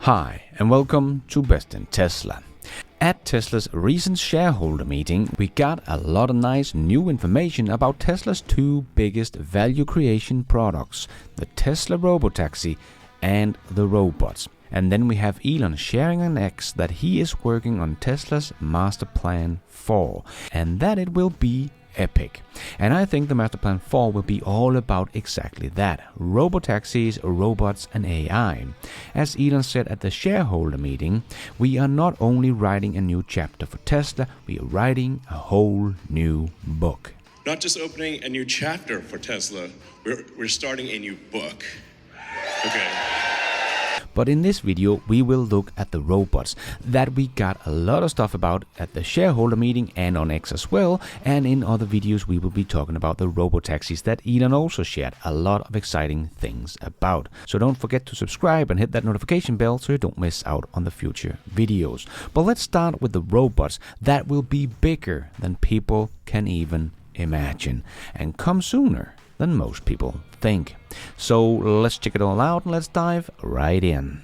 Hi, and welcome to Best in Tesla. At Tesla's recent shareholder meeting, we got a lot of nice new information about Tesla's two biggest value creation products, the Tesla Robotaxi and the robots. And then we have Elon sharing on X that he is working on Tesla's Master Plan 4, and that it will be epic. And I think the Master Plan 4 will be all about exactly that: robotaxis, robots and AI. As Elon said at the shareholder meeting, we are not only writing a new chapter for Tesla, we are writing a whole new book. Not just opening a new chapter for Tesla, we're starting a new book. Okay. But in this video, we will look at the robots that we got a lot of stuff about at the shareholder meeting and on X as well. And in other videos, we will be talking about the robotaxis that Elon also shared a lot of exciting things about. So don't forget to subscribe and hit that notification bell so you don't miss out on the future videos. But let's start with the robots that will be bigger than people can even imagine and come sooner than most people think. So let's check it all out and let's dive right in.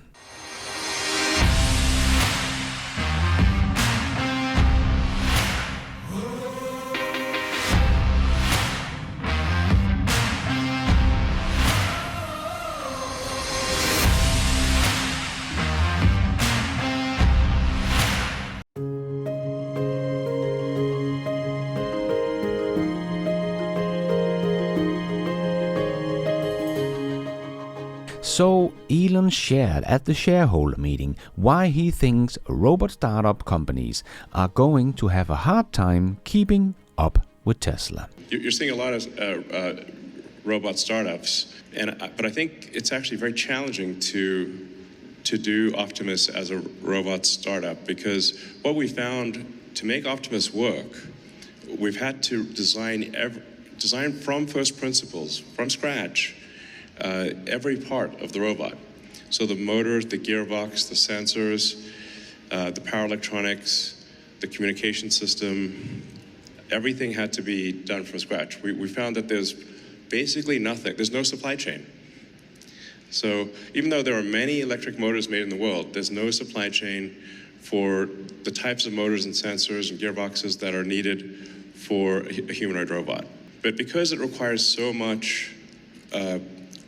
So Elon shared at the shareholder meeting why he thinks robot startup companies are going to have a hard time keeping up with Tesla. You're seeing a lot of robot startups, but I think it's actually very challenging to do Optimus as a robot startup, because what we found to make Optimus work, we've had to design from first principles, from scratch, every part of the robot. So the motors, the gearbox, the sensors, the power electronics, the communication system, everything had to be done from scratch. We found that there's basically nothing, there's no supply chain. So even though there are many electric motors made in the world, there's no supply chain for the types of motors and sensors and gearboxes that are needed for a humanoid robot. But because it requires so much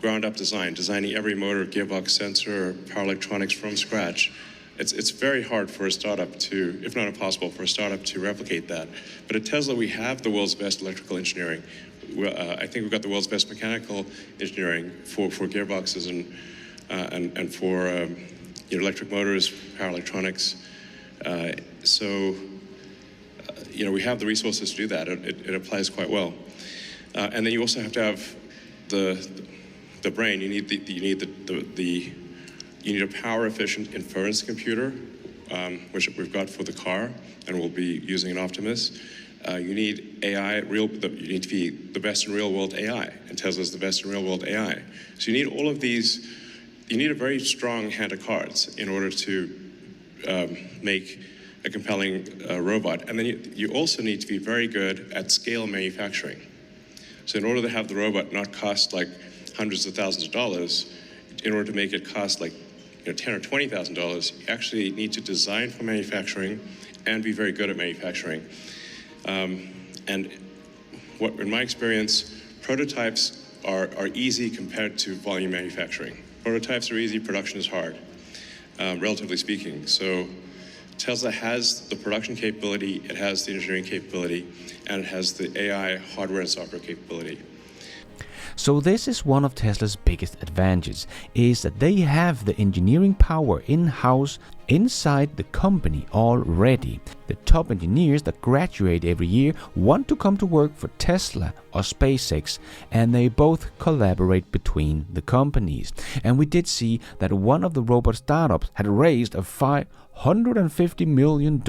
ground-up designing every motor, gearbox, sensor, power electronics from scratch, it's very hard for a startup to, if not impossible, for a startup to replicate that. But at Tesla, we have the world's best electrical engineering. I think we've got the world's best mechanical engineering for gearboxes and for electric motors, power electronics. So we have the resources to do that. It applies quite well. And then you also have to have the brain. You need a power efficient inference computer, which we've got for the car and we'll be using in Optimus. You need AI, you need to be the best in real world AI, and Tesla's the best in real world AI. So you need all of these, you need a very strong hand of cards in order to make a compelling robot. And then you also need to be very good at scale manufacturing. So in order to have the robot not cost like hundreds of thousands of dollars, in order to make it cost like $10,000 or $20,000, you actually need to design for manufacturing and be very good at manufacturing. And in my experience, prototypes are easy compared to volume manufacturing. Prototypes are easy, production is hard, relatively speaking. So Tesla has the production capability, it has the engineering capability, and it has the AI hardware and software capability. So this is one of Tesla's biggest advantages, is that they have the engineering power in-house inside the company already. The top engineers that graduate every year want to come to work for Tesla or SpaceX, and they both collaborate between the companies. And we did see that one of the robot startups had raised a $550 million.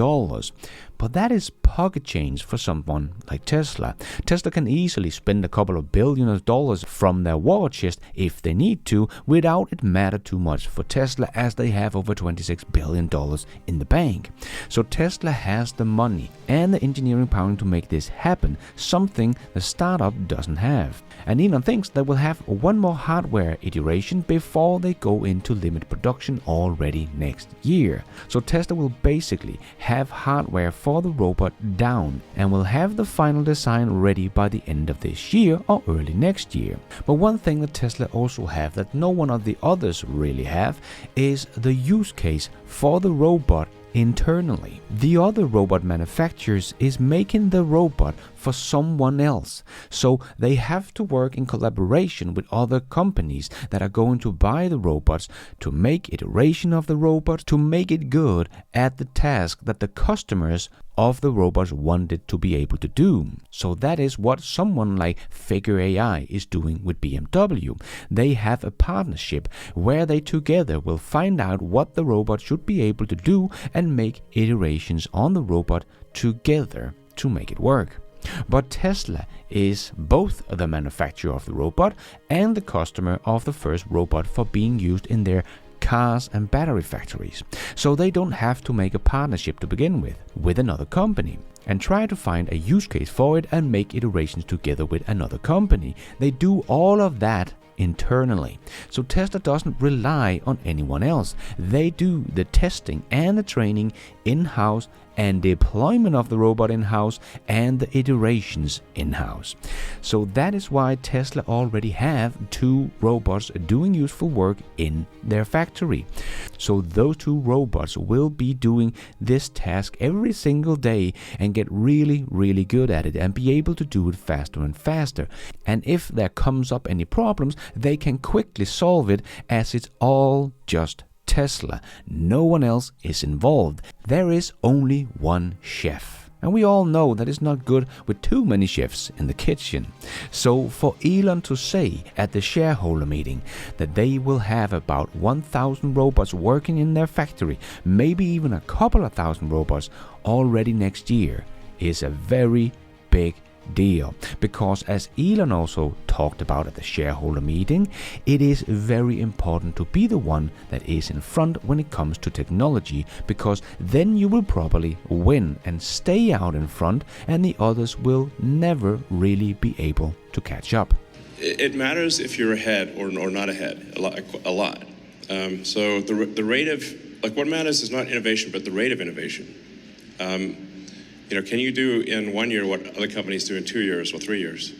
But that is pocket change for someone like Tesla. Tesla can easily spend a couple of billion of dollars from their war chest if they need to, without it matter too much for Tesla, as they have over $26 billion billion in the bank. So Tesla has the money and the engineering power to make this happen, something the startup doesn't have. And Elon thinks they will have one more hardware iteration before they go into limited production already next year. So Tesla will basically have hardware for the robot down and will have the final design ready by the end of this year or early next year. But one thing that Tesla also have that no one of the others really have is the use case for the robot internally. The other robot manufacturers is making the robot for someone else, so they have to work in collaboration with other companies that are going to buy the robots to make iteration of the robot to make it good at the task that the customers of the robots wanted to be able to do. So that is what someone like Figure AI is doing with BMW. They have a partnership where they together will find out what the robot should be able to do and make iterations on the robot together to make it work. But Tesla is both the manufacturer of the robot and the customer of the first robot for being used in their cars and battery factories. So they don't have to make a partnership to begin with another company and try to find a use case for it and make iterations together with another company. They do all of that internally. So Tesla doesn't rely on anyone else. They do the testing and the training in-house and deployment of the robot in-house and the iterations in-house. So that is why Tesla already have 2 robots doing useful work in their factory. So those 2 robots will be doing this task every single day and get really, really good at it and be able to do it faster and faster. And if there comes up any problems, they can quickly solve it as it's all just Tesla. No one else is involved. There is only one chef. And we all know that it's not good with too many chefs in the kitchen. So for Elon to say at the shareholder meeting that they will have about 1,000 robots working in their factory, maybe even a couple of thousand robots already next year, is a very big deal, because as Elon also talked about at the shareholder meeting, it is very important to be the one that is in front when it comes to technology, because then you will probably win and stay out in front and the others will never really be able to catch up. It matters if you're ahead or not ahead a lot. So the rate of, like, what matters is not innovation but the rate of innovation. Can you do in 1 year what other companies do in 2 years or 3 years?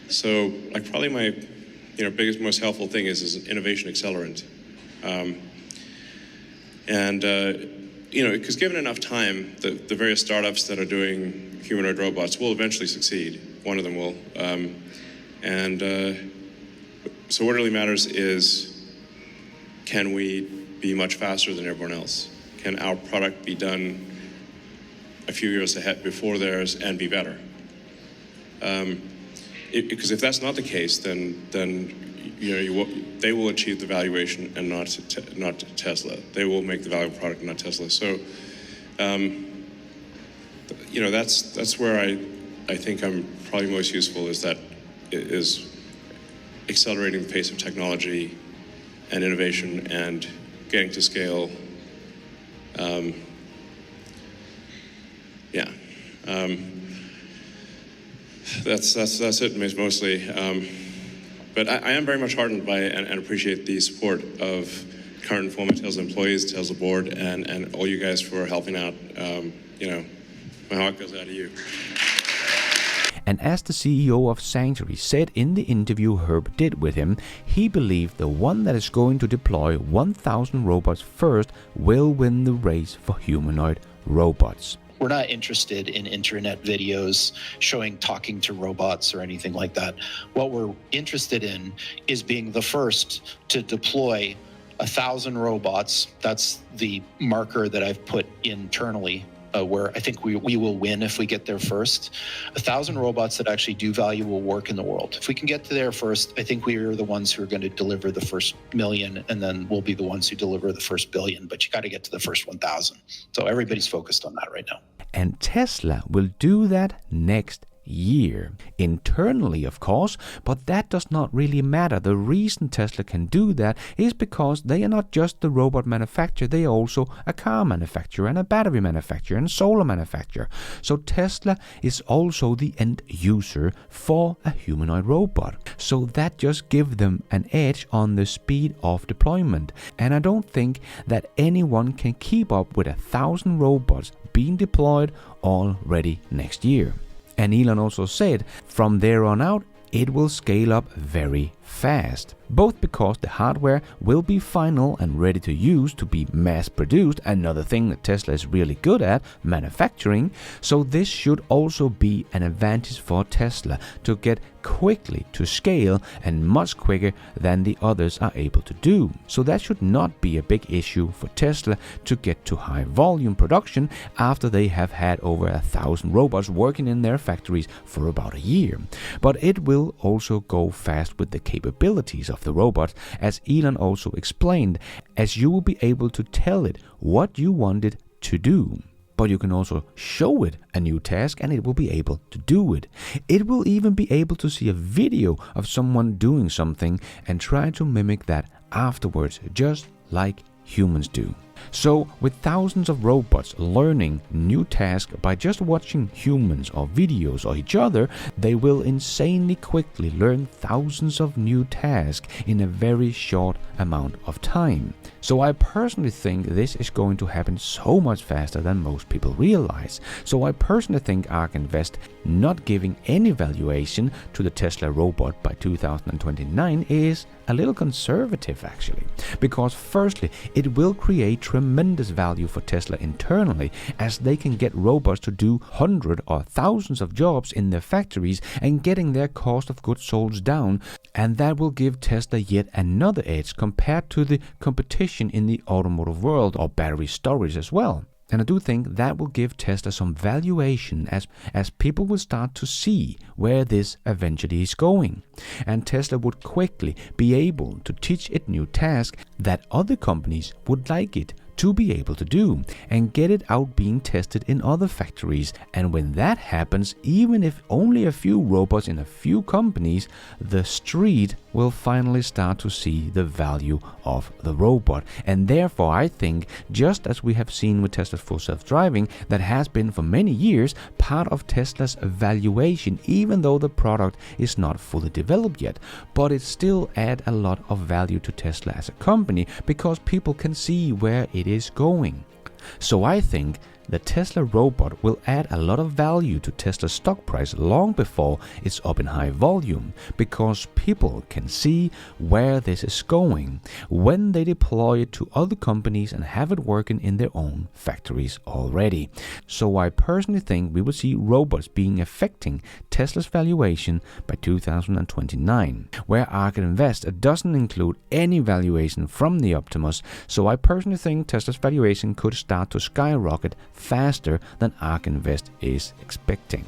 So, like, probably my, biggest, most helpful thing is an innovation accelerant. Because given enough time, the various startups that are doing humanoid robots will eventually succeed. One of them will. So what really matters is, can we be much faster than everyone else? Can our product be done a few years ahead before theirs and be better? Because if that's not the case, then they will achieve the valuation and not Tesla. They will make the valuable product and not Tesla. So, that's where I think I'm probably most useful, is accelerating the pace of technology and innovation and getting to scale. That's it mostly. But I am very much heartened by and appreciate the support of current and former Tesla employees, Tesla board, and all you guys for helping out. My heart goes out to you. And as the CEO of Sanctuary said in the interview Herb did with him, he believed the one that is going to deploy 1,000 robots first will win the race for humanoid robots. We're not interested in internet videos showing talking to robots or anything like that. What we're interested in is being the first to deploy 1,000 robots. That's the marker that I've put internally, where I think we will win if we get there first. 1,000 robots that actually do valuable work in the world. If we can get to there first, I think we are the ones who are going to deliver the first million, and then we'll be the ones who deliver the first billion. But you got to get to the first 1,000. So everybody's focused on that right now. And Tesla will do that next year. Internally, of course, but that does not really matter. The reason Tesla can do that is because they are not just the robot manufacturer, they are also a car manufacturer and a battery manufacturer and solar manufacturer. So Tesla is also the end user for a humanoid robot. So that just gives them an edge on the speed of deployment. And I don't think that anyone can keep up with 1,000 robots being deployed already next year. And Elon also said from there on out, it will scale up very fast, both because the hardware will be final and ready to use to be mass produced, another thing that Tesla is really good at, manufacturing. So this should also be an advantage for Tesla to get quickly to scale and much quicker than the others are able to do. So that should not be a big issue for Tesla to get to high volume production after they have had over 1,000 robots working in their factories for about a year. But it will also go fast with the capabilities of the robot, as Elon also explained, as you will be able to tell it what you want it to do. But you can also show it a new task and it will be able to do it. It will even be able to see a video of someone doing something and try to mimic that afterwards, just like humans do. So with thousands of robots learning new tasks by just watching humans or videos or each other, they will insanely quickly learn thousands of new tasks in a very short amount of time. So I personally think this is going to happen so much faster than most people realize. So I personally think ARK Invest not giving any valuation to the Tesla robot by 2029 is a little conservative actually. Because firstly, it will create tremendous value for Tesla internally, as they can get robots to do hundreds or thousands of jobs in their factories and getting their cost of goods sold down, and that will give Tesla yet another edge compared to the competition in the automotive world or battery storage as well. And I do think that will give Tesla some valuation as people will start to see where this eventually is going. And Tesla would quickly be able to teach it new tasks that other companies would like it to be able to do and get it out being tested in other factories. And when that happens, even if only a few robots in a few companies, the street will finally start to see the value of the robot. And therefore I think, just as we have seen with Tesla's full self-driving, that has been for many years part of Tesla's valuation, even though the product is not fully developed yet, but it still adds a lot of value to Tesla as a company because people can see where it is going. So I think the Tesla robot will add a lot of value to Tesla's stock price long before it's up in high volume, because people can see where this is going when they deploy it to other companies and have it working in their own factories already. So I personally think we will see robots being affecting Tesla's valuation by 2029, where ARK Invest doesn't include any valuation from the Optimus. So I personally think Tesla's valuation could start to skyrocket faster than ARK Invest is expecting.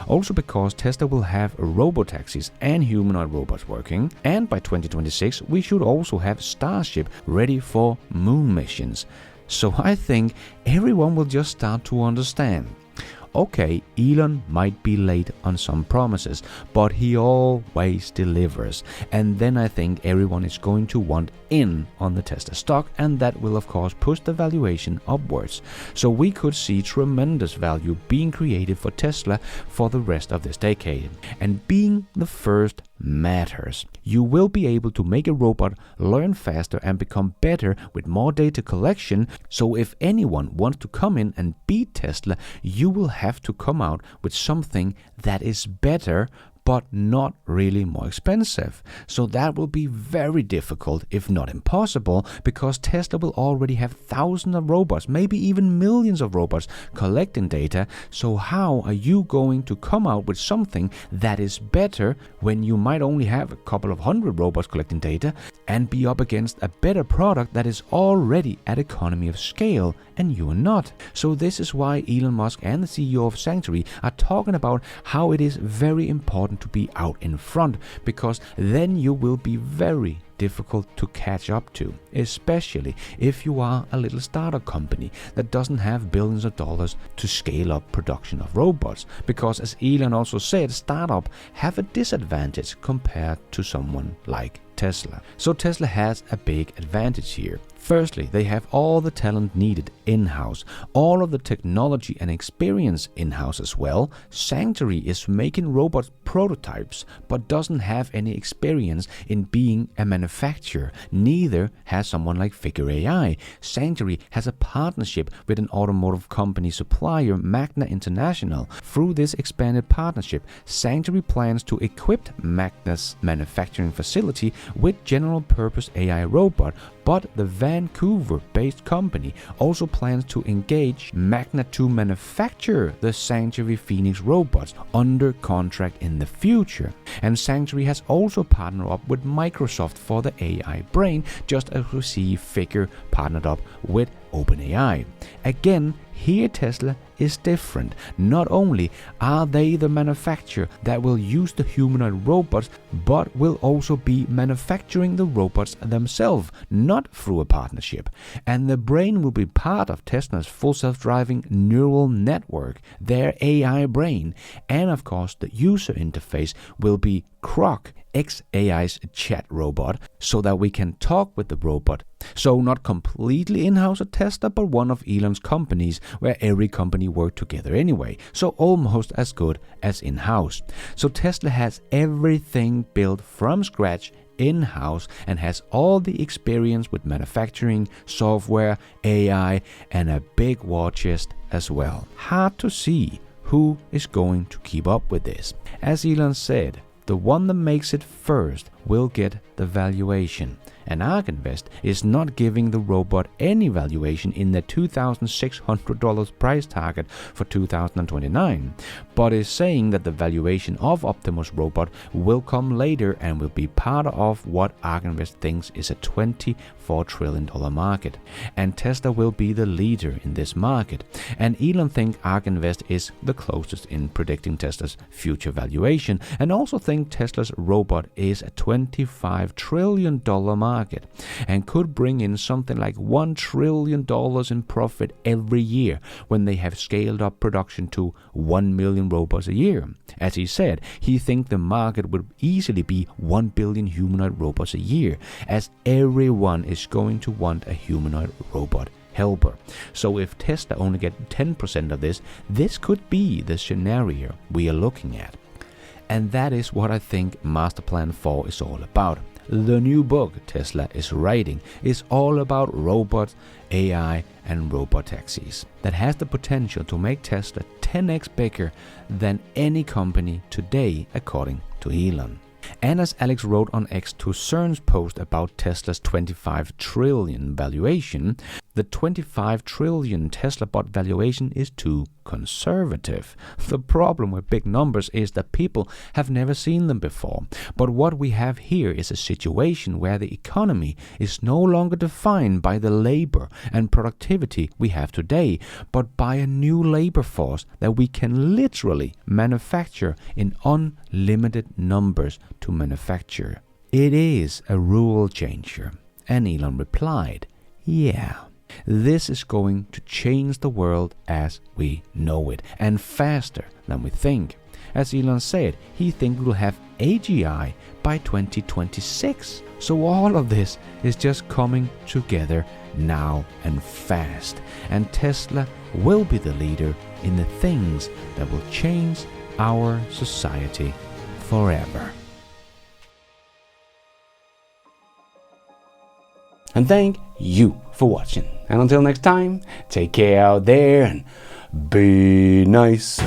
Also because Tesla will have robotaxis and humanoid robots working, and by 2026 we should also have Starship ready for moon missions. So I think everyone will just start to understand. Okay, Elon might be late on some promises, but he always delivers. And then I think everyone is going to want in on the Tesla stock, and that will of course push the valuation upwards. So we could see tremendous value being created for Tesla for the rest of this decade. And being the first matters. You will be able to make a robot learn faster and become better with more data collection. So if anyone wants to come in and beat Tesla, you will have to come out with something that is better but not really more expensive. So that will be very difficult, if not impossible, because Tesla will already have thousands of robots, maybe even millions of robots collecting data. So how are you going to come out with something that is better when you might only have a couple of hundred robots collecting data and be up against a better product that is already at economy of scale and you are not? So this is why Elon Musk and the CEO of Sanctuary are talking about how it is very important to be out in front, because then you will be very, difficult to catch up to, especially if you are a little startup company that doesn't have billions of dollars to scale up production of robots, because as Elon also said, startups have a disadvantage compared to someone like Tesla. So Tesla has a big advantage here. Firstly, they have all the talent needed in-house, all of the technology and experience in-house as well. Sanctuary is making robot prototypes, but doesn't have any experience in being a manufacturer. Neither has someone like Figure AI. Sanctuary has a partnership with an automotive company supplier, Magna International. Through this expanded partnership, Sanctuary plans to equip Magna's manufacturing facility with general-purpose AI robot, but the Vancouver-based company also plans to engage Magna to manufacture the Sanctuary Phoenix robots under contract in the future. And Sanctuary has also partnered up with Microsoft for the AI brain, just as we see Figure partnered up with OpenAI. Again, here Tesla is different. Not only are they the manufacturer that will use the humanoid robots, but will also be manufacturing the robots themselves, not through a partnership. And the brain will be part of Tesla's full self-driving neural network, their AI brain. And of course, the user interface will be Croc, xAI's chat robot, so that we can talk with the robot. So not completely in-house at Tesla, but one of Elon's companies where every company worked together anyway. So almost as good as in-house. So Tesla has everything built from scratch in-house and has all the experience with manufacturing, software, AI, and a big war chest as well. Hard to see who is going to keep up with this. As Elon said, the one that makes it first will get the valuation. And ARK Invest is not giving the robot any valuation in the $2,600 price target for 2029, but is saying that the valuation of Optimus robot will come later and will be part of what ARK Invest thinks is a $24 trillion market. And Tesla will be the leader in this market. And Elon thinks ARK Invest is the closest in predicting Tesla's future valuation, and also think Tesla's robot is a $25 trillion market and could bring in something like $1 trillion in profit every year when they have scaled up production to 1 million robots a year. As he said, he thinks the market would easily be 1 billion humanoid robots a year, as everyone is going to want a humanoid robot helper. So if Tesla only gets 10% of this, this could be the scenario we are looking at. And that is what I think Master Plan 4 is all about. The new book Tesla is writing is all about robots, AI, and robotaxis that has the potential to make Tesla 10x bigger than any company today, according to Elon. And as Alex wrote on X to CERN's post about Tesla's 25 trillion valuation, the 25 trillion Tesla bot valuation is too conservative. The problem with big numbers is that people have never seen them before. But what we have here is a situation where the economy is no longer defined by the labor and productivity we have today, but by a new labor force that we can literally manufacture in unlimited numbers to manufacture. It is a rule changer. And Elon replied, yeah. This is going to change the world as we know it, and faster than we think. As Elon said, he thinks we'll have AGI by 2026. So all of this is just coming together now and fast. And Tesla will be the leader in the things that will change our society forever. And thank you for watching. And until next time, take care out there and be nice.